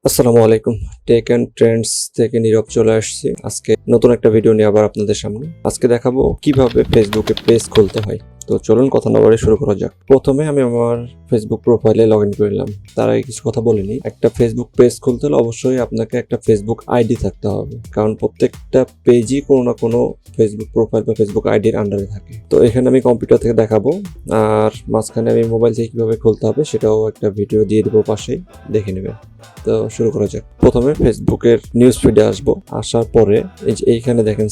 আসসালামু আলাইকুম। Take and Trends থেকে নীরব চলে আসছি আজকে নতুন একটা ভিডিও নিয়ে আবার আপনাদের সামনে। আজকে দেখাবো কিভাবে ফেসবুকে পেজ খুলতে হয়। তো চলুন কথা না বলে শুরু করা যাক। প্রথমে আমি আমার ফেসবুক প্রোফাইলে লগ ইন করে নিলাম। তার আগে কিছু কথা বলিনি, একটা ফেসবুক পেজ খুলতে হলে অবশ্যই আপনাকে একটা ফেসবুক আইডি থাকতে হবে, কারণ প্রত্যেকটা পেজই কোনো না কোনো ফেসবুক প্রোফাইল বা ফেসবুক আইডির আন্ডারে থাকে। তো এখানে আমি কম্পিউটার থেকে দেখাবো, আর মাঝখানে আমি মোবাইল থেকে কিভাবে খুলতে হবে সেটাও একটা ভিডিও দিয়ে দেবো, পাশেই দেখে নেবেন। তো শুরু করা যাক। প্রথমে ফেসবুকের নিউজ ফিডে আসবো। আসার পরে এই যে এইখানে দেখেন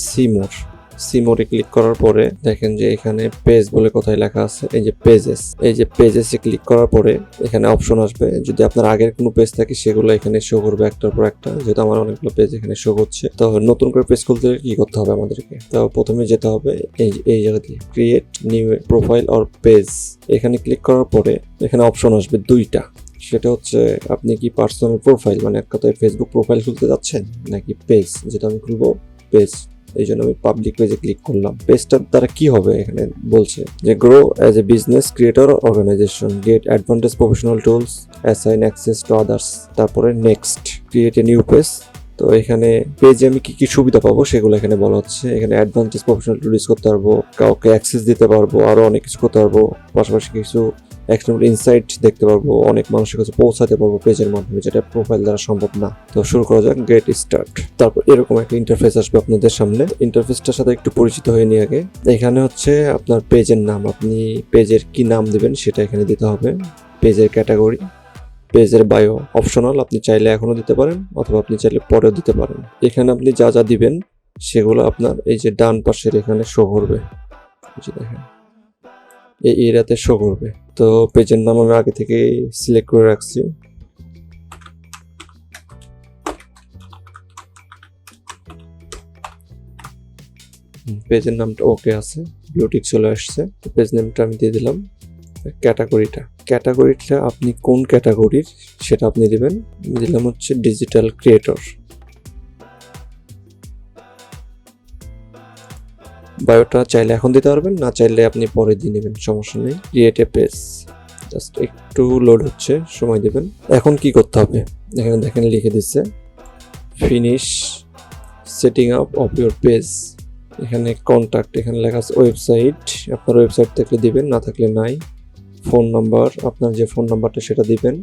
সিমোরে ক্লিক করার পরে দেখেন যে এখানে পেজ বলে কোথায় লেখা আছে, এই যে পেজেসে ক্লিক করার পরে এখানে অপশন আসবে। যদি আপনার আগের কোনো পেজ থাকে সেগুলো এখানে শো করবে একটার পর একটা, যেহেতু আমার অনেকগুলো পেজ এখানে শো করছে। তো নতুন করে পেজ খুলতে কি করতে হবে আমাদেরকে? তো প্রথমে যেতে হবে এই জায়গা দিয়ে create new profile or page. এখানে ক্লিক করার পরে এখানে অপশন আসবে দুইটা। সেটা হচ্ছে আপনি কি পার্সোনাল প্রোফাইল, মানে এক কথায় ফেসবুক প্রোফাইল খুলতে যাচ্ছেন, নাকি পেজ। যেটা আমি খুলবো পেজ, এই জন্য আমি পাবলিক পেজে ক্লিক করলাম। পেজটার দ্বারা কি হবে এখানে বলছে যে grow as a business creator organization, get advantage professional tools, assign access to others, তারপরে next, create a new page. তো এখানে পেজে আমি কি কি সুবিধা পাবো সেগুলো এখানে বলা হচ্ছে। এখানে অ্যাডভান্টেজ প্রফেশনাল টুল ইউজ করতে পারবো, কাউকে অ্যাক্সেস দিতে পারবো, আরো অনেক কিছু করতে পারবো, পাশাপাশি কিছু এক্সটার্নাল ইনসাইট দেখতে পারবো, অনেক মানুষের কাছে পৌঁছাতে পারবো পেজের মাধ্যমে, যেটা প্রোফাইল দ্বারা সম্ভব না। তো শুরু করা যাক, গেট স্টার্ট। তারপর এরকম একটা ইন্টারফেস আসবে আপনাদের সামনে। ইন্টারফেসটার সাথে একটু পরিচিত হয়ে নিয়ে আগে। এখানে হচ্ছে আপনার পেজের নাম, আপনি পেজের কি নাম দিবেন সেটা এখানে দিতে হবে। পেজের ক্যাটাগরি, পেজের বায়ো অপশনাল, আপনি চাইলে এখনো দিতে পারেন অথবা আপনি চাইলে পরেও দিতে পারেন। এখানে আপনি যা যা দিবেন সেগুলো আপনার এই যে ডান পাশের এখানে শো করবে, দেখেন এই এরিয়াতে শো করবে। তো পেজের নাম আমি আগে থেকে সিলেক্ট করে রাখছি। পেজের নামটা ওকে আছে, বিউটিক চলে আসছে। পেজ নেমটা আমি দিয়ে দিলাম। ক্যাটাগরিটা আপনি কোন ক্যাটাগরির সেটা আপনি দিবেন। দিলাম হচ্ছে ডিজিটাল ক্রিয়েটর। বায়োটা চাইলে এখন দিতে পারবেন, না চাইলে আপনি পরে দিয়ে নেবেন, সমস্যা নেই। ক্রিয়েট এ পেজ, জাস্ট একটু লোড হচ্ছে, সময় দেবেন। এখন কি করতে হবে এখানে দেখেন লিখে দিচ্ছে finish setting up of your page. এখানে কন্ট্যাক্ট, এখানে লেখা আছে ওয়েবসাইট, আপনার ওয়েবসাইট থাকলে দিবেন, না থাকলে নাই। ফোন নাম্বার, আপনার যে ফোন নাম্বারটা সেটা দিবেন।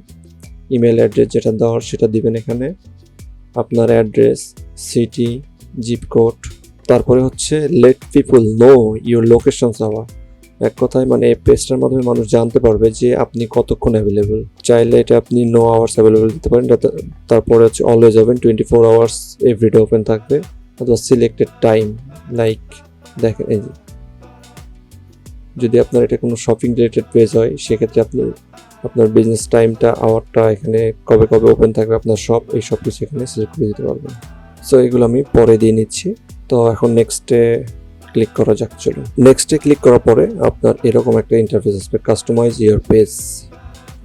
ইমেল অ্যাড্রেস যেটা দেওয়ার সেটা দিবেন এখানে। আপনার অ্যাড্রেস, সিটি, জিপ কোড। তারপরে হচ্ছে let people know your locations hour. এক কথায় মানে এই পেজটার মাধ্যমে মানুষ জানতে পারবে যে আপনি কতক্ষণ অ্যাভেলেবল। চাইলে এটা আপনি নো আওয়ার্স অ্যাভেলেবল দিতে পারেন। তারপরে হচ্ছে always open, 24 hours everyday open থাকবে। অথবা সিলেক্টেড টাইম, লাইক দেখেন এই যদি আপনার এটা কোনো শপিং রিলেটেড পেজ হয় সেক্ষেত্রে আপনি আপনার বিজনেস টাইমটা, আওয়ারটা, এখানে কবে কবে ওপেন থাকবে আপনার শপ, এই সব কিছু এখানে সিলেক্ট করে দিতে পারবেন। সো এগুলো আমি পরে দিয়ে নিচ্ছি। তো এখন নেক্সটে ক্লিক করা যাক। চলুন, নেক্সটে ক্লিক করার পরে আপনার এরকম একটা ইন্টারফেস আসবে, কাস্টমাইজ ইউর পেজ।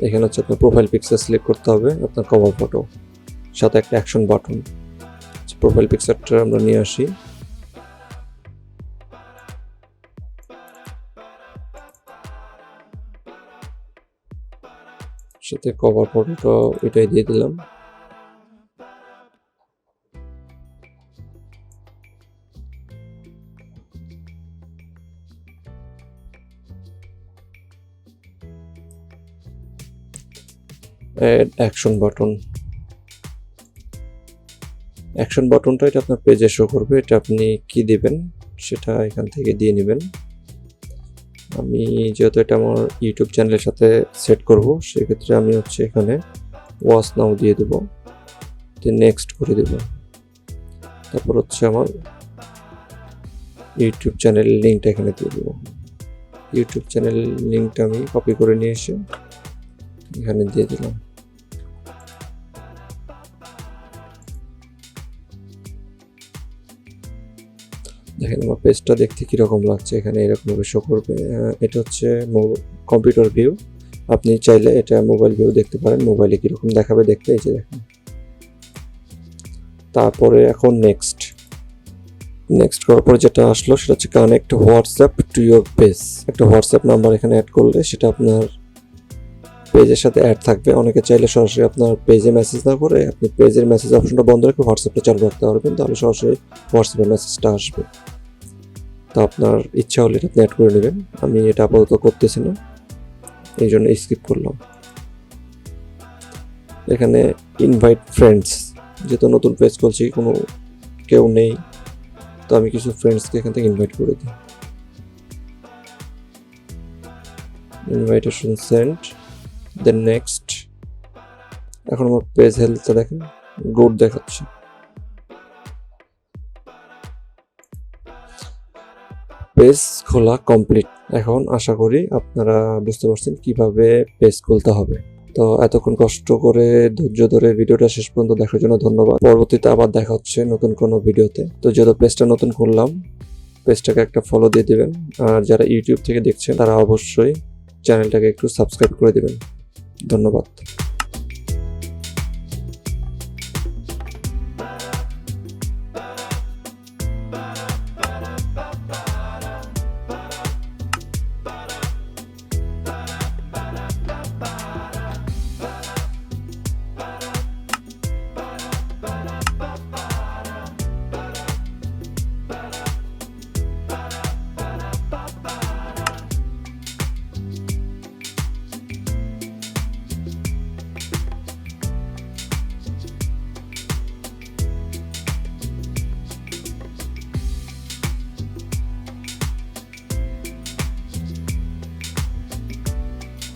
এখানে হচ্ছে আপনার প্রোফাইল পিকচার সিলেক্ট করতে হবে, আপনার কভার ফটো, সাথে একটা অ্যাকশন বাটন। প্রোফাইল পিকচারটা আমরা নিয়ে আসি। সাথে কভার ফটোটা এটাই দিয়ে দিলাম। অ্যাকশন বাটনটা এটা আপনার পেজে শো করবে। এটা আপনি কি দিবেন সেটা এখান থেকে দিয়ে নেবেন। আমি যেহেতু এটা আমার ইউটিউব চ্যানেলের সাথে সেট করব, সেক্ষেত্রে আমি হচ্ছে এখানে ওয়াচ নাও দিয়ে দেবো, নেক্সট করে দেব। তারপর হচ্ছে আমার ইউটিউব চ্যানেলের লিঙ্কটা এখানে দিয়ে দেবো। ইউটিউব চ্যানেলের লিঙ্কটা আমি কপি করে নিয়ে এসে এখানে দিয়ে দিলাম। দেখেন আমার পেজটা দেখতে কীরকম লাগছে, এখানে এরকমভাবে শো করবে। এটা হচ্ছে কম্পিউটার ভিউ, আপনি চাইলে এটা মোবাইল ভিউ দেখতে পারেন, মোবাইলে কীরকম দেখাবে দেখতে, এই যে দেখেন। তারপরে এখন নেক্সট করার পরে যেটা আসলো সেটা হচ্ছে connect WhatsApp to your page. একটা হোয়াটসঅ্যাপ নাম্বার এখানে অ্যাড করলে সেটা আপনার পেজের সাথে অ্যাড থাকবে। অনেকে চাইলে সরাসরি আপনার পেজে মেসেজ না করে আপনি পেজের মেসেজ অপশনটা বন্ধ রেখে হোয়াটসঅ্যাপটা চালু রাখতে পারবেন, তাহলে সরাসরি হোয়াটসঅ্যাপে মেসেজটা আসবে। তো আপনার ইচ্ছা হলে এটা আপনি অ্যাড করে নেবেন। আমি এটা আপাতত করতেছি না, এই জন্য স্কিপ করলাম। এখানে ইনভাইট ফ্রেন্ডস, যেহেতু নতুন পেজ খুলছি, কোনো কেউ নেই, তো আমি কিছু ফ্রেন্ডসকে এখান থেকে ইনভাইট করে দিই। Invitation send, then next. এখন আমার পেজ হেলথটা দেখেন, গুড দেখাচ্ছে। পেজ খোলা কমপ্লিট। এখন আশা করি আপনারা বুঝতে পারছেন কিভাবে পেজ খুলতে হবে। তো এতক্ষণ কষ্ট করে ধৈর্য ধরে ভিডিওটা শেষ পর্যন্ত দেখার জন্য ধন্যবাদ। পরবর্তীতে আবার দেখা হচ্ছে নতুন কোনো ভিডিওতে। তো যেহেতু পেজটা নতুন খুললাম, পেজটাকে একটা ফলো দিয়ে দিবেন। আর যারা ইউটিউব থেকে দেখছেন তারা অবশ্যই চ্যানেলটাকে একটু সাবস্ক্রাইব করে দিবেন। ধন্যবাদ।